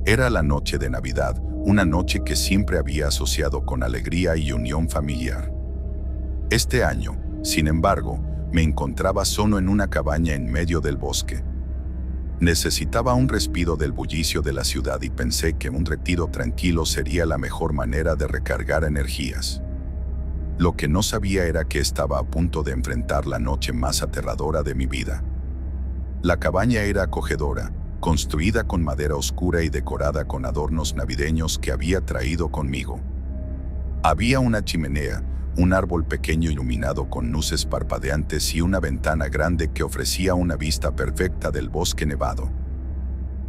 Era la noche de Navidad, una noche que siempre había asociado con alegría y unión familiar. Este año, sin embargo, me encontraba solo en una cabaña en medio del bosque. Necesitaba un respiro del bullicio de la ciudad y pensé que un retiro tranquilo sería la mejor manera de recargar energías. Lo que no sabía era que estaba a punto de enfrentar la noche más aterradora de mi vida. La cabaña era acogedora, construida con madera oscura y decorada con adornos navideños que había traído conmigo. Había una chimenea, un árbol pequeño iluminado con luces parpadeantes y una ventana grande que ofrecía una vista perfecta del bosque nevado.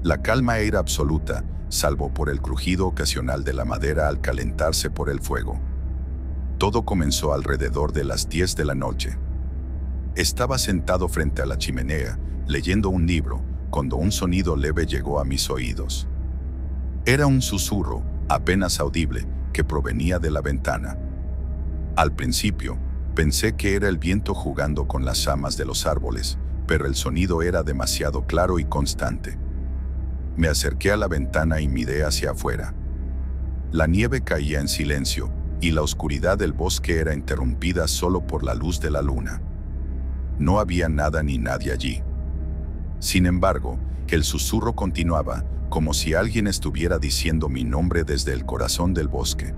La calma era absoluta, salvo por el crujido ocasional de la madera al calentarse por el fuego. Todo comenzó alrededor de las 10 de la noche. Estaba sentado frente a la chimenea, leyendo un libro, cuando un sonido leve llegó a mis oídos. Era un susurro, apenas audible, que provenía de la ventana. Al principio, pensé que era el viento jugando con las ramas de los árboles, pero el sonido era demasiado claro y constante. Me acerqué a la ventana y miré hacia afuera. La nieve caía en silencio, y la oscuridad del bosque era interrumpida solo por la luz de la luna. No había nada ni nadie allí. Sin embargo, el susurro continuaba, como si alguien estuviera diciendo mi nombre desde el corazón del bosque.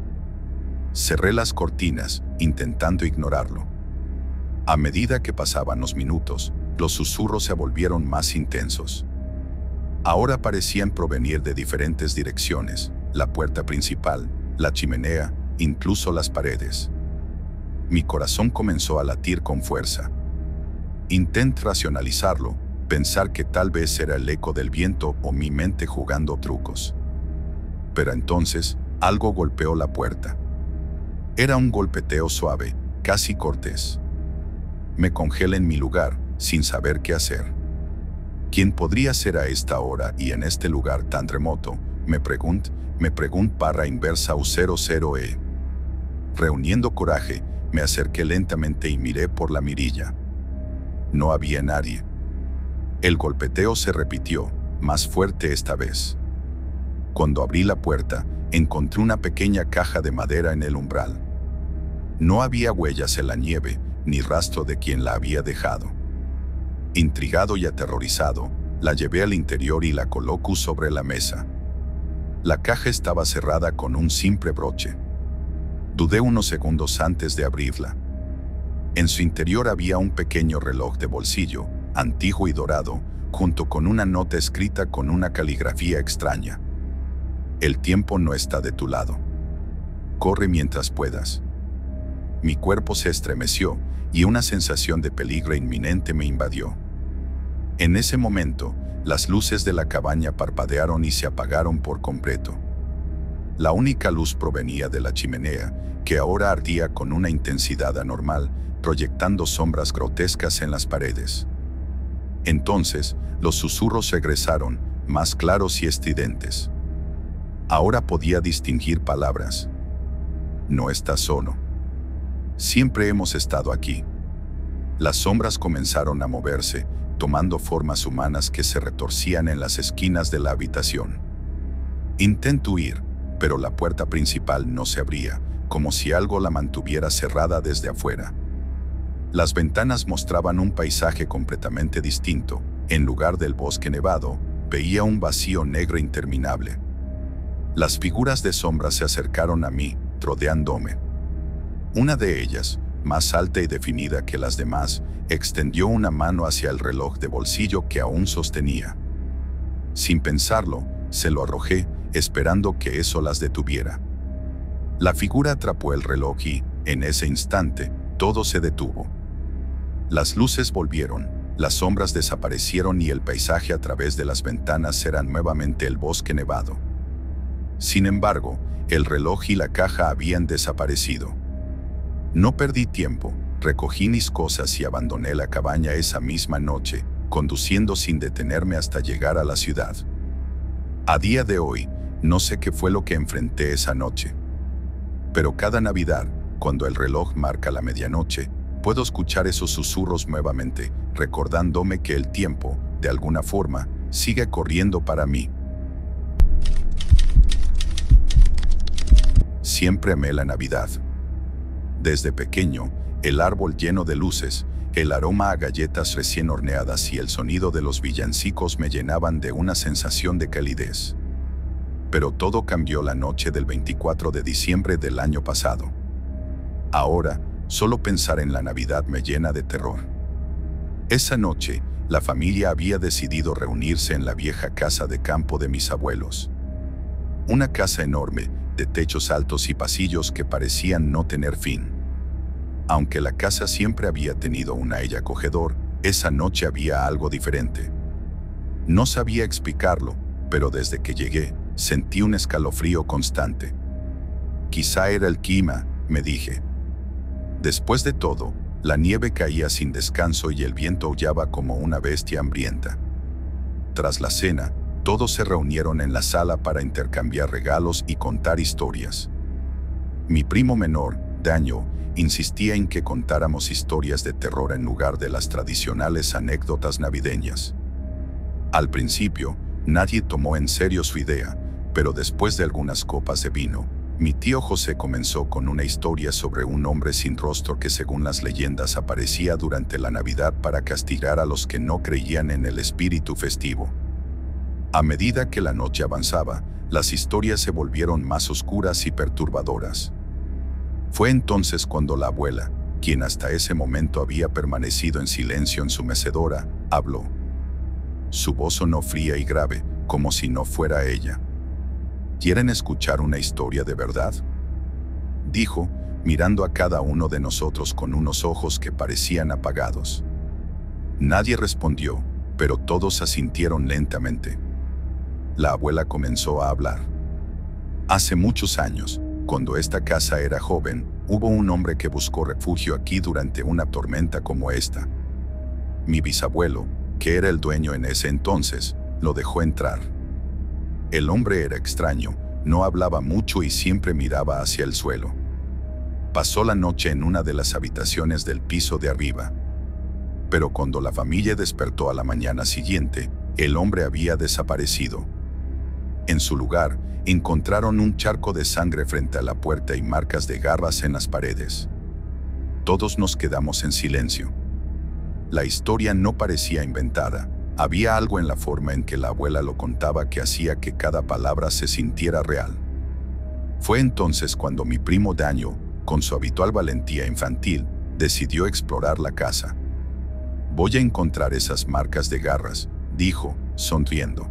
Cerré las cortinas, intentando ignorarlo. A medida que pasaban los minutos, los susurros se volvieron más intensos. Ahora parecían provenir de diferentes direcciones: la puerta principal, la chimenea, incluso las paredes. Mi corazón comenzó a latir con fuerza. Intenté racionalizarlo, pensar que tal vez era el eco del viento o mi mente jugando trucos. Pero entonces, algo golpeó la puerta. Era un golpeteo suave, casi cortés. Me congelé en mi lugar, sin saber qué hacer. ¿Quién podría ser a esta hora y en este lugar tan remoto? Me pregunté barra inversa U00E. Reuniendo coraje, me acerqué lentamente y miré por la mirilla. No había nadie. El golpeteo se repitió, más fuerte esta vez. Cuando abrí la puerta, encontré una pequeña caja de madera en el umbral. No había huellas en la nieve, ni rastro de quien la había dejado. Intrigado y aterrorizado, la llevé al interior y la coloqué sobre la mesa. La caja estaba cerrada con un simple broche. Dudé unos segundos antes de abrirla. En su interior había un pequeño reloj de bolsillo, antiguo y dorado, junto con una nota escrita con una caligrafía extraña. El tiempo no está de tu lado. Corre mientras puedas. Mi cuerpo se estremeció y una sensación de peligro inminente me invadió. En ese momento, las luces de la cabaña parpadearon y se apagaron por completo. La única luz provenía de la chimenea, que ahora ardía con una intensidad anormal, proyectando sombras grotescas en las paredes. Entonces, los susurros regresaron, más claros y estridentes. Ahora podía distinguir palabras. No estás solo. Siempre hemos estado aquí. Las sombras comenzaron a moverse, tomando formas humanas que se retorcían en las esquinas de la habitación. Intenté huir, pero la puerta principal no se abría, como si algo la mantuviera cerrada desde afuera. Las ventanas mostraban un paisaje completamente distinto. En lugar del bosque nevado, veía un vacío negro interminable. Las figuras de sombra se acercaron a mí, rodeándome. Una de ellas, más alta y definida que las demás, extendió una mano hacia el reloj de bolsillo que aún sostenía. Sin pensarlo, se lo arrojé, esperando que eso las detuviera. La figura atrapó el reloj y, en ese instante, todo se detuvo. Las luces volvieron, las sombras desaparecieron y el paisaje a través de las ventanas era nuevamente el bosque nevado. Sin embargo, el reloj y la caja habían desaparecido. No perdí tiempo, recogí mis cosas y abandoné la cabaña esa misma noche, conduciendo sin detenerme hasta llegar a la ciudad. A día de hoy, no sé qué fue lo que enfrenté esa noche. Pero cada Navidad, cuando el reloj marca la medianoche, Puedo escuchar esos susurros nuevamente, recordándome que el tiempo, de alguna forma, sigue corriendo para mí. Siempre amé la Navidad. Desde pequeño, el árbol lleno de luces, el aroma a galletas recién horneadas y el sonido de los villancicos me llenaban de una sensación de calidez. Pero todo cambió la noche del 24 de diciembre del año pasado. Ahora, solo pensar en la Navidad me llena de terror. Esa noche, la familia había decidido reunirse en la vieja casa de campo de mis abuelos. Una casa enorme, de techos altos y pasillos que parecían no tener fin. Aunque la casa siempre había tenido un aire acogedor, esa noche había algo diferente. No sabía explicarlo, pero desde que llegué, sentí un escalofrío constante. Quizá era el clima, me dije. Después de todo, la nieve caía sin descanso y el viento aullaba como una bestia hambrienta. Tras la cena, todos se reunieron en la sala para intercambiar regalos y contar historias. Mi primo menor, Daniel, insistía en que contáramos historias de terror en lugar de las tradicionales anécdotas navideñas. Al principio, nadie tomó en serio su idea, pero después de algunas copas de vino, mi tío José comenzó con una historia sobre un hombre sin rostro que, según las leyendas, aparecía durante la Navidad para castigar a los que no creían en el espíritu festivo. A medida que la noche avanzaba, las historias se volvieron más oscuras y perturbadoras. Fue entonces cuando la abuela, quien hasta ese momento había permanecido en silencio en su mecedora, habló. Su voz sonó fría y grave, como si no fuera ella. ¿Quieren escuchar una historia de verdad?, dijo, mirando a cada uno de nosotros con unos ojos que parecían apagados. Nadie respondió, pero todos asintieron lentamente. La abuela comenzó a hablar. Hace muchos años, cuando esta casa era joven, hubo un hombre que buscó refugio aquí durante una tormenta como esta. Mi bisabuelo, que era el dueño en ese entonces, lo dejó entrar. El hombre era extraño, no hablaba mucho y siempre miraba hacia el suelo. Pasó la noche en una de las habitaciones del piso de arriba. Pero cuando la familia despertó a la mañana siguiente, el hombre había desaparecido. En su lugar, encontraron un charco de sangre frente a la puerta y marcas de garras en las paredes. Todos nos quedamos en silencio. La historia no parecía inventada. Había algo en la forma en que la abuela lo contaba que hacía que cada palabra se sintiera real. Fue entonces cuando mi primo Daniel, con su habitual valentía infantil, decidió explorar la casa. «Voy a encontrar esas marcas de garras», dijo, sonriendo.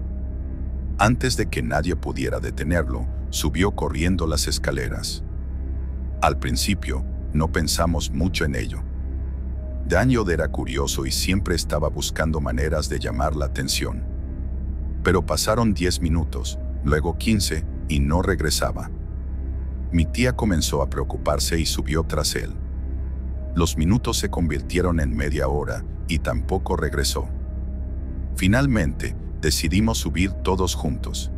Antes de que nadie pudiera detenerlo, subió corriendo las escaleras. Al principio, no pensamos mucho en ello. Daniel era curioso y siempre estaba buscando maneras de llamar la atención. Pero pasaron 10 minutos, luego 15, y no regresaba. Mi tía comenzó a preocuparse y subió tras él. Los minutos se convirtieron en media hora, y tampoco regresó. Finalmente, decidimos subir todos juntos.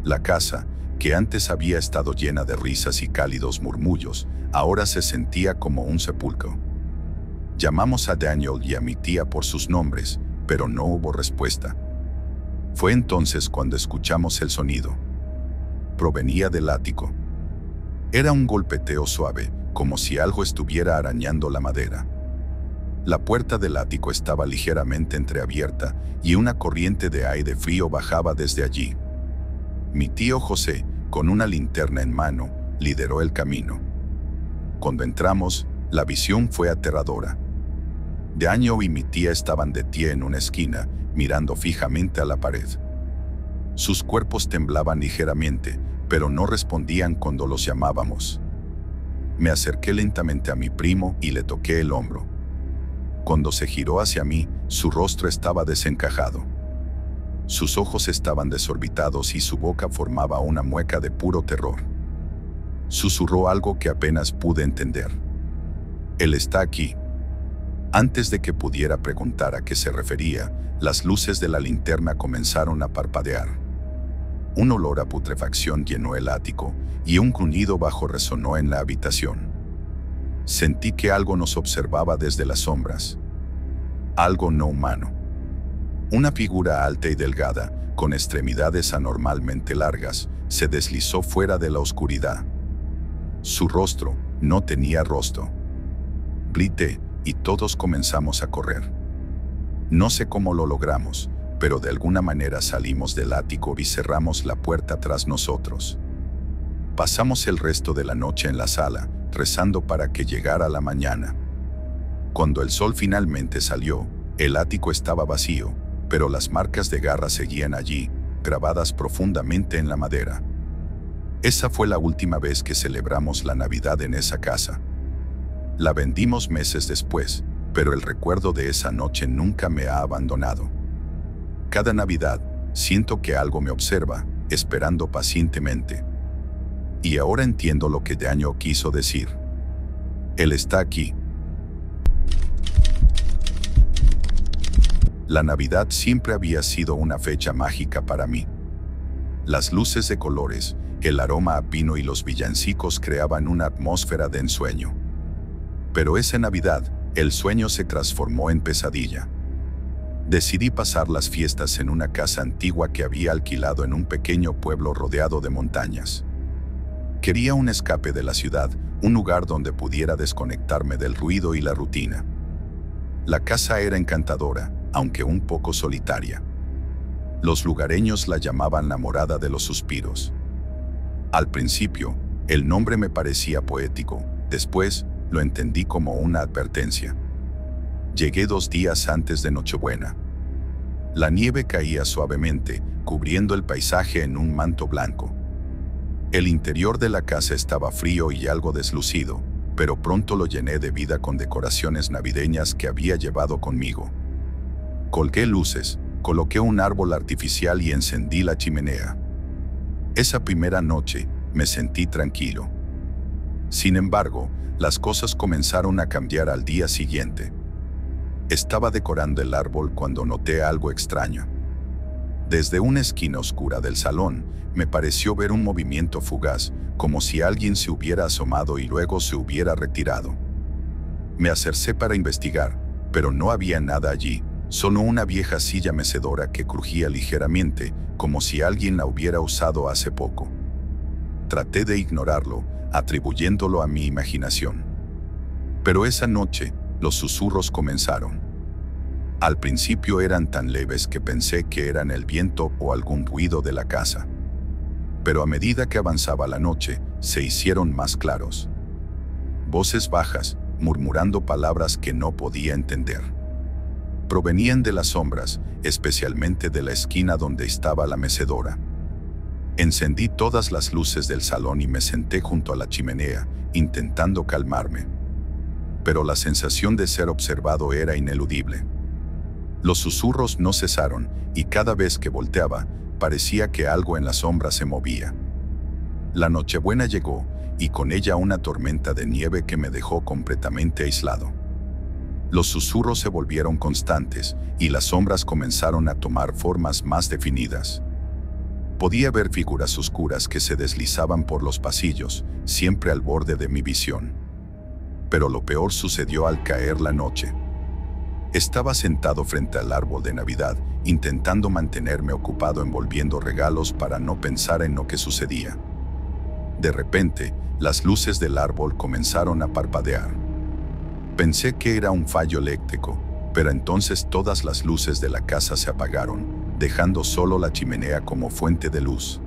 La casa, que antes había estado llena de risas y cálidos murmullos, ahora se sentía como un sepulcro. Llamamos a Daniel y a mi tía por sus nombres, pero no hubo respuesta. Fue entonces cuando escuchamos el sonido. Provenía del ático. Era un golpeteo suave, como si algo estuviera arañando la madera. La puerta del ático estaba ligeramente entreabierta y una corriente de aire frío bajaba desde allí. Mi tío José, con una linterna en mano, lideró el camino. Cuando entramos, la visión fue aterradora. Daniel y mi tía estaban de pie en una esquina, mirando fijamente a la pared. Sus cuerpos temblaban ligeramente, pero no respondían cuando los llamábamos. Me acerqué lentamente a mi primo y le toqué el hombro. Cuando se giró hacia mí, su rostro estaba desencajado. Sus ojos estaban desorbitados y su boca formaba una mueca de puro terror. Susurró algo que apenas pude entender. «Él está aquí». Antes de que pudiera preguntar a qué se refería, las luces de la linterna comenzaron a parpadear. Un olor a putrefacción llenó el ático y un gruñido bajo resonó en la habitación. Sentí que algo nos observaba desde las sombras. Algo no humano. Una figura alta y delgada, con extremidades anormalmente largas, se deslizó fuera de la oscuridad. Su rostro no tenía rostro. Grité y todos comenzamos a correr. No sé cómo lo logramos, pero de alguna manera salimos del ático y cerramos la puerta tras nosotros. Pasamos el resto de la noche en la sala, rezando para que llegara la mañana. Cuando el sol finalmente salió, el ático estaba vacío, pero las marcas de garra seguían allí, grabadas profundamente en la madera. Esa fue la última vez que celebramos la Navidad en esa casa. La vendimos meses después, pero el recuerdo de esa noche nunca me ha abandonado. Cada Navidad, siento que algo me observa, esperando pacientemente. Y ahora entiendo lo que Daniel quiso decir. Él está aquí. La Navidad siempre había sido una fecha mágica para mí. Las luces de colores, el aroma a pino y los villancicos creaban una atmósfera de ensueño. Pero esa Navidad, el sueño se transformó en pesadilla. Decidí pasar las fiestas en una casa antigua que había alquilado en un pequeño pueblo rodeado de montañas. Quería un escape de la ciudad, un lugar donde pudiera desconectarme del ruido y la rutina. La casa era encantadora, aunque un poco solitaria. Los lugareños la llamaban la morada de los suspiros. Al principio, el nombre me parecía poético, después lo entendí como una advertencia. Llegué 2 días antes de Nochebuena. La nieve caía suavemente, cubriendo el paisaje en un manto blanco. El interior de la casa estaba frío y algo deslucido, pero pronto lo llené de vida con decoraciones navideñas que había llevado conmigo. Colgué luces, coloqué un árbol artificial y encendí la chimenea. Esa primera noche me sentí tranquilo. Sin embargo, las cosas comenzaron a cambiar al día siguiente. Estaba decorando el árbol cuando noté algo extraño. Desde una esquina oscura del salón, me pareció ver un movimiento fugaz, como si alguien se hubiera asomado y luego se hubiera retirado. Me acerqué para investigar, pero no había nada allí, solo una vieja silla mecedora que crujía ligeramente, como si alguien la hubiera usado hace poco. Traté de ignorarlo, atribuyéndolo a mi imaginación. Pero esa noche, los susurros comenzaron. Al principio eran tan leves que pensé que eran el viento o algún ruido de la casa. Pero a medida que avanzaba la noche, se hicieron más claros. Voces bajas, murmurando palabras que no podía entender. Provenían de las sombras, especialmente de la esquina donde estaba la mecedora. Encendí todas las luces del salón y me senté junto a la chimenea, intentando calmarme. Pero la sensación de ser observado era ineludible. Los susurros no cesaron, y cada vez que volteaba, parecía que algo en la sombra se movía. La Nochebuena llegó, y con ella una tormenta de nieve que me dejó completamente aislado. Los susurros se volvieron constantes, y las sombras comenzaron a tomar formas más definidas. Podía ver figuras oscuras que se deslizaban por los pasillos, siempre al borde de mi visión. Pero lo peor sucedió al caer la noche. Estaba sentado frente al árbol de Navidad, intentando mantenerme ocupado envolviendo regalos para no pensar en lo que sucedía. De repente, las luces del árbol comenzaron a parpadear. Pensé que era un fallo eléctrico, pero entonces todas las luces de la casa se apagaron, dejando solo la chimenea como fuente de luz.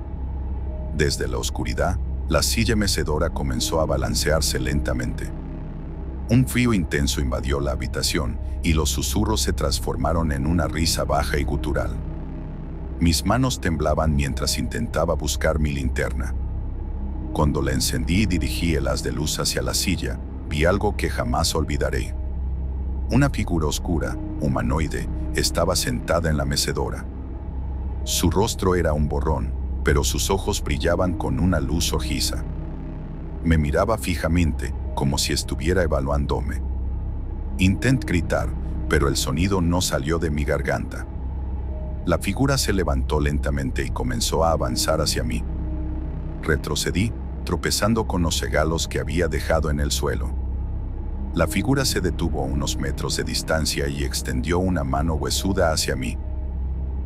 Desde la oscuridad, la silla mecedora comenzó a balancearse lentamente. Un frío intenso invadió la habitación, y los susurros se transformaron en una risa baja y gutural. Mis manos temblaban mientras intentaba buscar mi linterna. Cuando la encendí y dirigí el haz de luz hacia la silla, vi algo que jamás olvidaré. Una figura oscura, humanoide, estaba sentada en la mecedora. Su rostro era un borrón, pero sus ojos brillaban con una luz rojiza. Me miraba fijamente, como si estuviera evaluándome. Intenté gritar, pero el sonido no salió de mi garganta. La figura se levantó lentamente y comenzó a avanzar hacia mí. Retrocedí, tropezando con los regalos que había dejado en el suelo. La figura se detuvo a unos metros de distancia y extendió una mano huesuda hacia mí.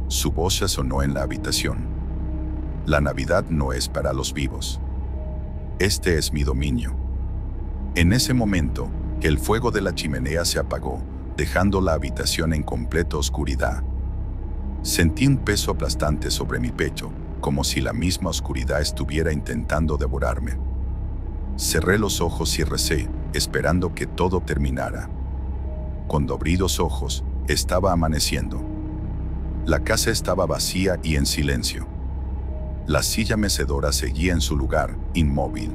Su voz resonó en la habitación. La Navidad no es para los vivos. Este es mi dominio. En ese momento, el fuego de la chimenea se apagó, dejando la habitación en completa oscuridad. Sentí un peso aplastante sobre mi pecho, como si la misma oscuridad estuviera intentando devorarme. Cerré los ojos y recé, esperando que todo terminara. Cuando abrí los ojos, estaba amaneciendo. La casa estaba vacía y en silencio. La silla mecedora seguía en su lugar, inmóvil.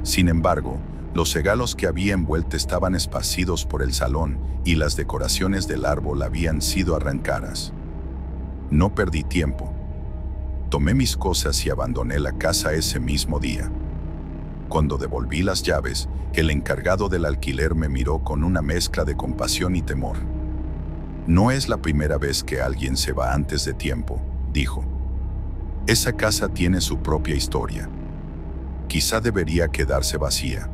Sin embargo, los regalos que había envuelto estaban esparcidos por el salón y las decoraciones del árbol habían sido arrancadas. No perdí tiempo. Tomé mis cosas y abandoné la casa ese mismo día. Cuando devolví las llaves, el encargado del alquiler me miró con una mezcla de compasión y temor. No es la primera vez que alguien se va antes de tiempo, dijo. Esa casa tiene su propia historia. Quizá debería quedarse vacía.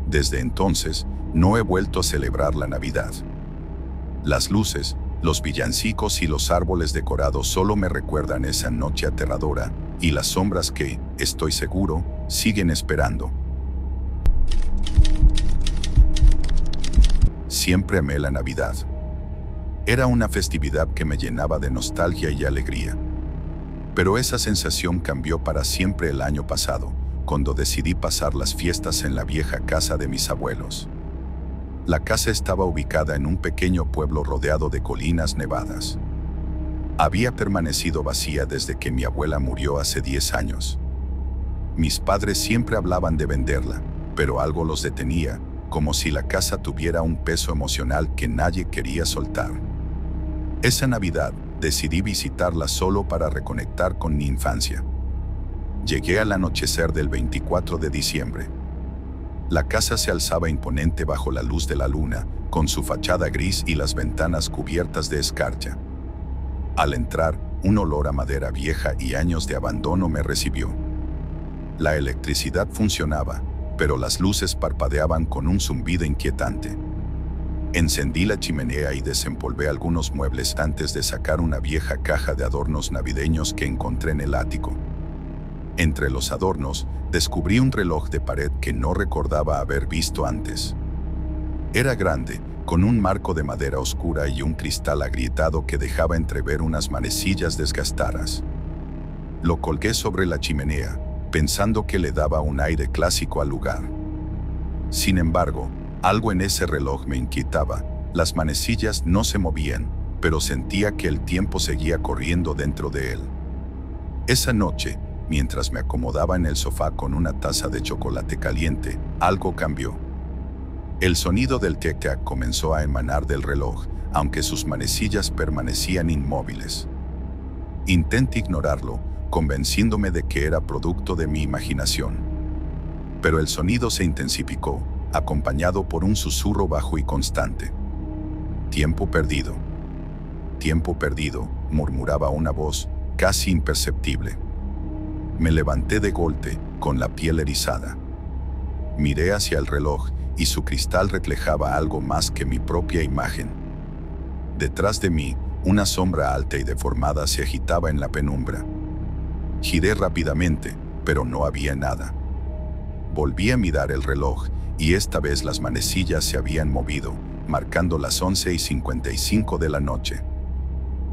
Desde entonces, no he vuelto a celebrar la Navidad. Las luces, los villancicos y los árboles decorados solo me recuerdan esa noche aterradora y las sombras que, estoy seguro, siguen esperando. Siempre amé la Navidad. Era una festividad que me llenaba de nostalgia y alegría. Pero esa sensación cambió para siempre el año pasado, cuando decidí pasar las fiestas en la vieja casa de mis abuelos. La casa estaba ubicada en un pequeño pueblo rodeado de colinas nevadas. Había permanecido vacía desde que mi abuela murió hace 10 años. Mis padres siempre hablaban de venderla, pero algo los detenía, como si la casa tuviera un peso emocional que nadie quería soltar. Esa Navidad, decidí visitarla solo para reconectar con mi infancia. Llegué al anochecer del 24 de diciembre. La casa se alzaba imponente bajo la luz de la luna, con su fachada gris y las ventanas cubiertas de escarcha. Al entrar, un olor a madera vieja y años de abandono me recibió. La electricidad funcionaba, pero las luces parpadeaban con un zumbido inquietante. Encendí la chimenea y desempolvé algunos muebles antes de sacar una vieja caja de adornos navideños que encontré en el ático. Entre los adornos, descubrí un reloj de pared que no recordaba haber visto antes. Era grande, con un marco de madera oscura y un cristal agrietado que dejaba entrever unas manecillas desgastadas. Lo colgué sobre la chimenea, pensando que le daba un aire clásico al lugar. Sin embargo, algo en ese reloj me inquietaba. Las manecillas no se movían, pero sentía que el tiempo seguía corriendo dentro de él. Esa noche, mientras me acomodaba en el sofá con una taza de chocolate caliente, algo cambió. El sonido del tic-tac comenzó a emanar del reloj, aunque sus manecillas permanecían inmóviles. Intenté ignorarlo, convenciéndome de que era producto de mi imaginación. Pero el sonido se intensificó, acompañado por un susurro bajo y constante. «Tiempo perdido. Tiempo perdido», murmuraba una voz, casi imperceptible. Me levanté de golpe, con la piel erizada. Miré hacia el reloj, y su cristal reflejaba algo más que mi propia imagen. Detrás de mí, una sombra alta y deformada se agitaba en la penumbra. Giré rápidamente, pero no había nada. Volví a mirar el reloj, y esta vez las manecillas se habían movido, marcando las 11:55 de la noche.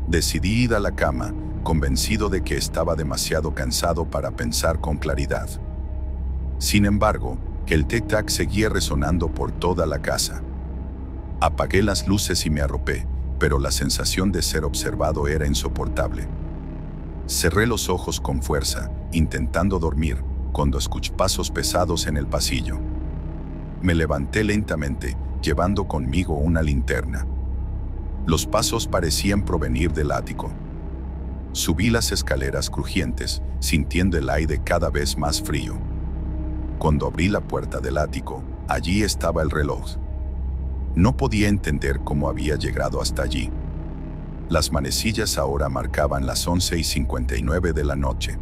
Decidí ir a la cama, convencido de que estaba demasiado cansado para pensar con claridad. Sin embargo, el tic-tac seguía resonando por toda la casa. Apagué las luces y me arropé, pero la sensación de ser observado era insoportable. Cerré los ojos con fuerza, intentando dormir, cuando escuché pasos pesados en el pasillo. Me levanté lentamente, llevando conmigo una linterna. Los pasos parecían provenir del ático. Subí las escaleras crujientes, sintiendo el aire cada vez más frío. Cuando abrí la puerta del ático, allí estaba el reloj. No podía entender cómo había llegado hasta allí. Las manecillas ahora marcaban las 11:59 de la noche.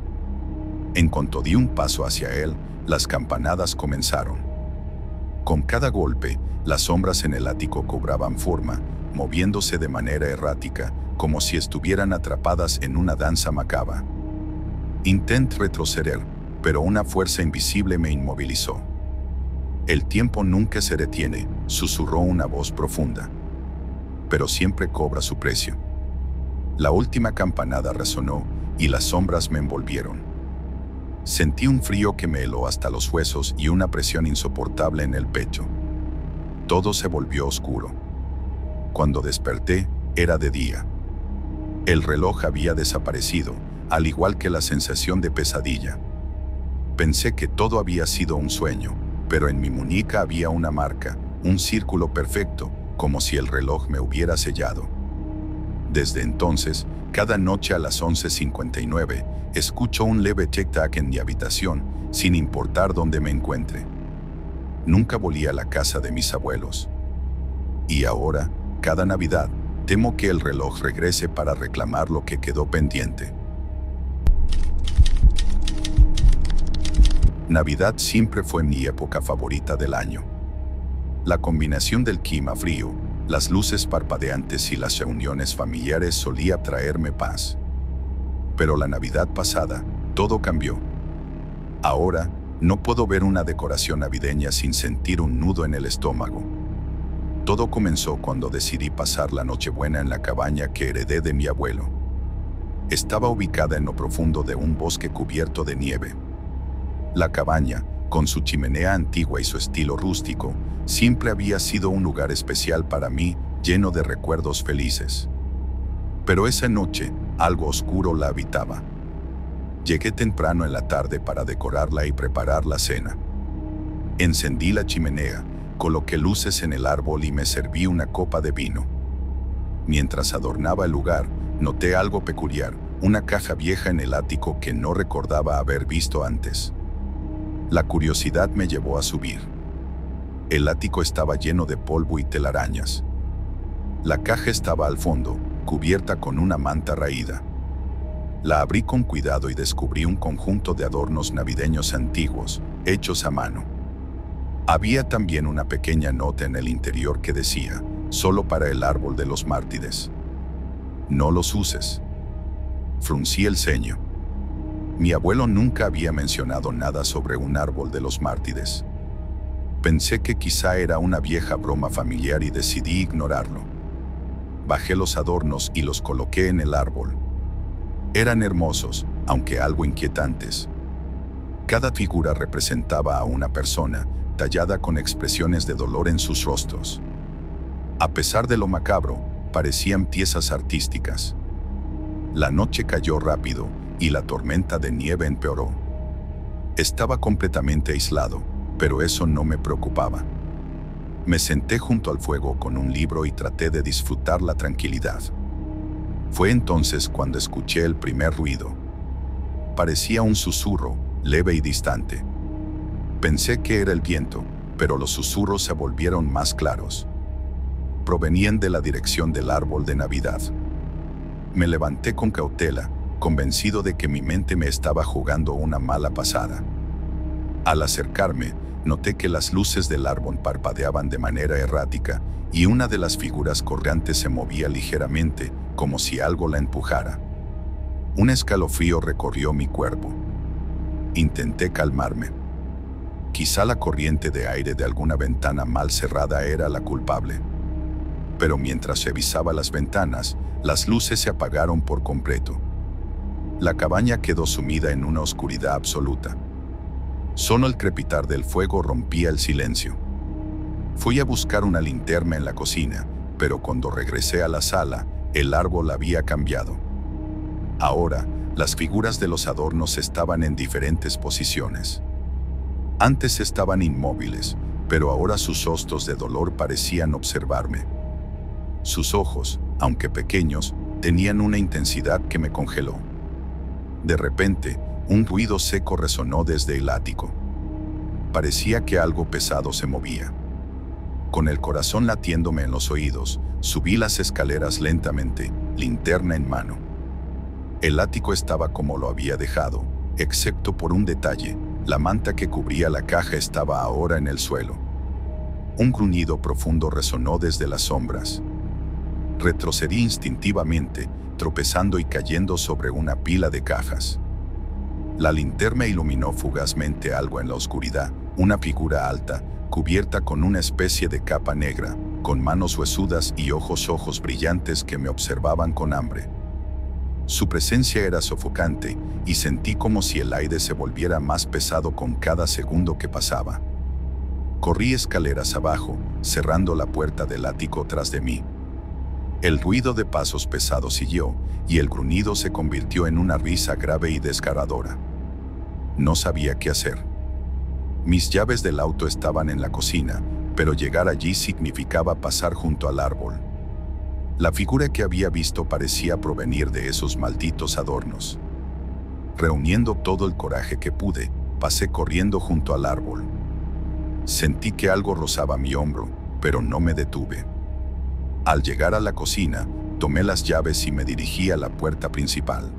En cuanto di un paso hacia él, las campanadas comenzaron. Con cada golpe, las sombras en el ático cobraban forma, moviéndose de manera errática, como si estuvieran atrapadas en una danza macabra. Intenté retroceder, pero una fuerza invisible me inmovilizó. «El tiempo nunca se detiene», susurró una voz profunda. «Pero siempre cobra su precio». La última campanada resonó y las sombras me envolvieron. Sentí un frío que me heló hasta los huesos y una presión insoportable en el pecho. Todo se volvió oscuro. Cuando desperté, era de día. El reloj había desaparecido, al igual que la sensación de pesadilla. Pensé que todo había sido un sueño, pero en mi muñeca había una marca, un círculo perfecto, como si el reloj me hubiera sellado. Desde entonces, cada noche a las 11:59, escucho un leve tic-tac en mi habitación, sin importar dónde me encuentre. Nunca volví a la casa de mis abuelos. Y ahora, cada Navidad, temo que el reloj regrese para reclamar lo que quedó pendiente. Navidad siempre fue mi época favorita del año. La combinación del clima frío, las luces parpadeantes y las reuniones familiares solía traerme paz. Pero la Navidad pasada, todo cambió. Ahora, no puedo ver una decoración navideña sin sentir un nudo en el estómago. Todo comenzó cuando decidí pasar la Nochebuena en la cabaña que heredé de mi abuelo. Estaba ubicada en lo profundo de un bosque cubierto de nieve. La cabaña, con su chimenea antigua y su estilo rústico, siempre había sido un lugar especial para mí, lleno de recuerdos felices. Pero esa noche, algo oscuro la habitaba. Llegué temprano en la tarde para decorarla y preparar la cena. Encendí la chimenea, coloqué luces en el árbol y me serví una copa de vino. Mientras adornaba el lugar, noté algo peculiar, una caja vieja en el ático que no recordaba haber visto antes. La curiosidad me llevó a subir. El ático estaba lleno de polvo y telarañas. La caja estaba al fondo, cubierta con una manta raída. La abrí con cuidado y descubrí un conjunto de adornos navideños antiguos, hechos a mano. Había también una pequeña nota en el interior que decía, «Solo para el árbol de los mártires. No los uses». Fruncí el ceño. Mi abuelo nunca había mencionado nada sobre un árbol de los mártires. Pensé que quizá era una vieja broma familiar y decidí ignorarlo. Bajé los adornos y los coloqué en el árbol. Eran hermosos, aunque algo inquietantes. Cada figura representaba a una persona, tallada con expresiones de dolor en sus rostros. A pesar de lo macabro, parecían piezas artísticas. La noche cayó rápido y la tormenta de nieve empeoró. Estaba completamente aislado, pero eso no me preocupaba. Me senté junto al fuego con un libro y traté de disfrutar la tranquilidad. Fue entonces cuando escuché el primer ruido. Parecía un susurro, leve y distante. Pensé que era el viento, pero los susurros se volvieron más claros. Provenían de la dirección del árbol de Navidad. Me levanté con cautela, convencido de que mi mente me estaba jugando una mala pasada. Al acercarme, noté que las luces del árbol parpadeaban de manera errática y una de las figuras colgantes se movía ligeramente, como si algo la empujara. Un escalofrío recorrió mi cuerpo. Intenté calmarme. Quizá la corriente de aire de alguna ventana mal cerrada era la culpable. Pero mientras revisaba las ventanas, las luces se apagaron por completo. La cabaña quedó sumida en una oscuridad absoluta. Solo el crepitar del fuego rompía el silencio. Fui a buscar una linterna en la cocina, pero cuando regresé a la sala, el árbol había cambiado. Ahora, las figuras de los adornos estaban en diferentes posiciones. Antes estaban inmóviles, pero ahora sus rostros de dolor parecían observarme. Sus ojos, aunque pequeños, tenían una intensidad que me congeló. De repente, un ruido seco resonó desde el ático. Parecía que algo pesado se movía. Con el corazón latiéndome en los oídos, subí las escaleras lentamente, linterna en mano. El ático estaba como lo había dejado, excepto por un detalle: la manta que cubría la caja estaba ahora en el suelo. Un gruñido profundo resonó desde las sombras. Retrocedí instintivamente, tropezando y cayendo sobre una pila de cajas. La linterna iluminó fugazmente algo en la oscuridad, una figura alta, cubierta con una especie de capa negra, con manos huesudas y ojos brillantes que me observaban con hambre. Su presencia era sofocante y sentí como si el aire se volviera más pesado con cada segundo que pasaba. Corrí escaleras abajo, cerrando la puerta del ático tras de mí. El ruido de pasos pesados siguió y el gruñido se convirtió en una risa grave y desgarradora. No sabía qué hacer. Mis llaves del auto estaban en la cocina, pero llegar allí significaba pasar junto al árbol. La figura que había visto parecía provenir de esos malditos adornos. Reuniendo todo el coraje que pude, pasé corriendo junto al árbol. Sentí que algo rozaba mi hombro, pero no me detuve. Al llegar a la cocina, tomé las llaves y me dirigí a la puerta principal.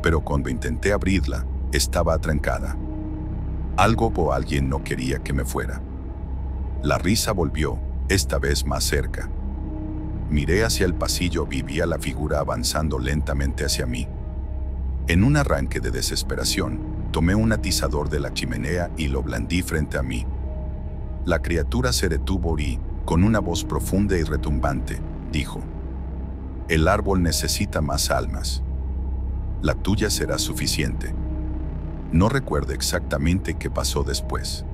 Pero cuando intenté abrirla, estaba atrancada. Algo o alguien no quería que me fuera. La risa volvió, esta vez más cerca. Miré hacia el pasillo y vi a la figura avanzando lentamente hacia mí. En un arranque de desesperación, tomé un atizador de la chimenea y lo blandí frente a mí. La criatura se detuvo y, con una voz profunda y retumbante, dijo: «El árbol necesita más almas. La tuya será suficiente». No recuerdo exactamente qué pasó después.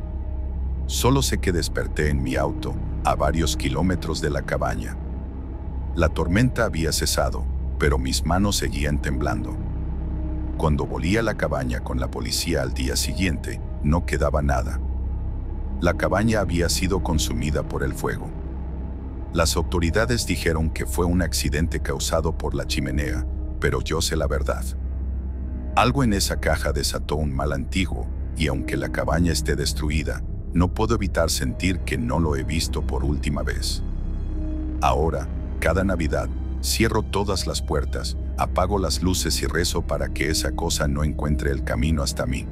Solo sé que desperté en mi auto, a varios kilómetros de la cabaña. La tormenta había cesado, pero mis manos seguían temblando. Cuando volví a la cabaña con la policía al día siguiente, no quedaba nada. La cabaña había sido consumida por el fuego. Las autoridades dijeron que fue un accidente causado por la chimenea, pero yo sé la verdad. Algo en esa caja desató un mal antiguo, y aunque la cabaña esté destruida, no puedo evitar sentir que no lo he visto por última vez. Ahora, cada Navidad, cierro todas las puertas, apago las luces y rezo para que esa cosa no encuentre el camino hasta mí.